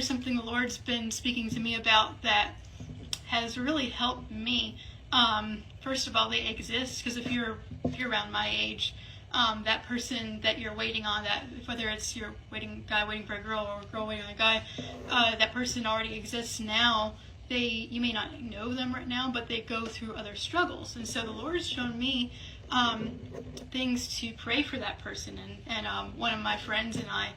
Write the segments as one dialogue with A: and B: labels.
A: there's something the Lord's been speaking to me about that has really helped me. First of all, they exist, because if you're around my age, that person that you're waiting on, that whether it's your guy waiting for a girl or a girl waiting on a guy, that person already exists now. You may not know them right now, but they go through other struggles. And so the Lord's shown me things to pray for that person. And one of my friends and I,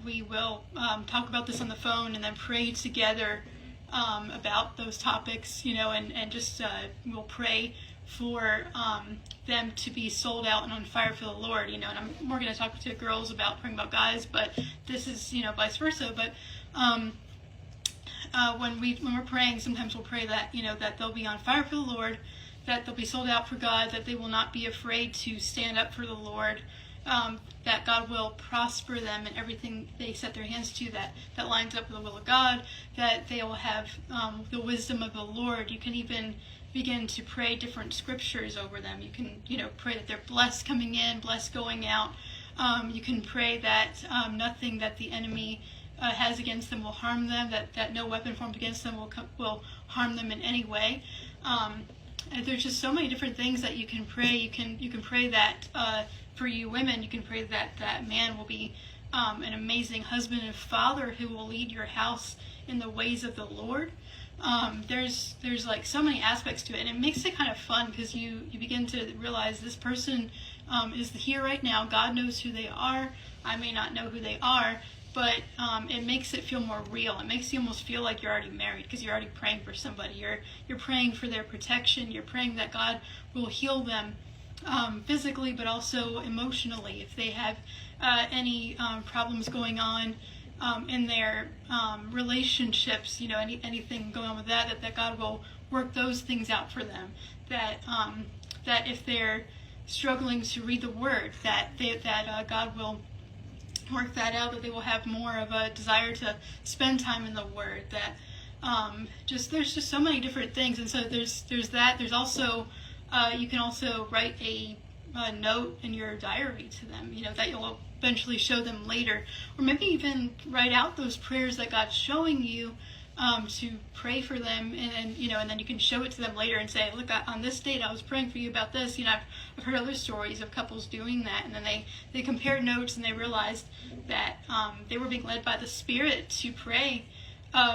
A: we will talk about this on the phone and then pray together about those topics, and just we'll pray for them to be sold out and on fire for the Lord, and I'm more going to talk to girls about praying about guys, but this is, vice versa. But when we're praying, sometimes we'll pray that, that they'll be on fire for the Lord, that they'll be sold out for God, that they will not be afraid to stand up for the Lord, that God will prosper them in everything they set their hands to, that lines up with the will of God, that they will have the wisdom of the Lord. You can even begin to pray different scriptures over them. You can, pray that they're blessed coming in, blessed going out. You can pray that nothing that the enemy has against them will harm them, that no weapon formed against them will harm them in any way. And there's just so many different things that you can pray. You can pray that for you women, you can pray that man will be an amazing husband and father who will lead your house in the ways of the Lord. There's like so many aspects to it, and it makes it kind of fun, because you begin to realize this person is here right now. God knows who they are. I may not know who they are, but it makes it feel more real. It makes you almost feel like you're already married, because you're already praying for somebody. You're praying for their protection. You're praying that God will heal them physically, but also emotionally. If they have any problems going on in their relationships, anything going on with that God will work those things out for them. That if they're struggling to read the Word, that God will work that out, that they will have more of a desire to spend time in the Word. That there's just so many different things. And so there's that. There's also you can also write a note in your diary to them, that you'll eventually show them later, or maybe even write out those prayers that God's showing you to pray for them, and then you can show it to them later and say, look, on this date I was praying for you about this. I've heard other stories of couples doing that, and then they compared notes and they realized that they were being led by the Spirit to pray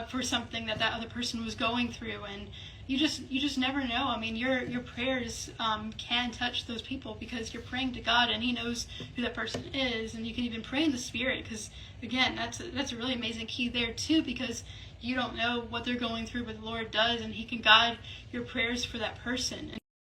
A: for something that other person was going through. And you just never know. I mean, your prayers can touch those people, because you're praying to God and He knows who that person is. And you can even pray in the Spirit, because again, that's a really amazing key there too, because you don't know what they're going through, but the Lord does, and He can guide your prayers for that person.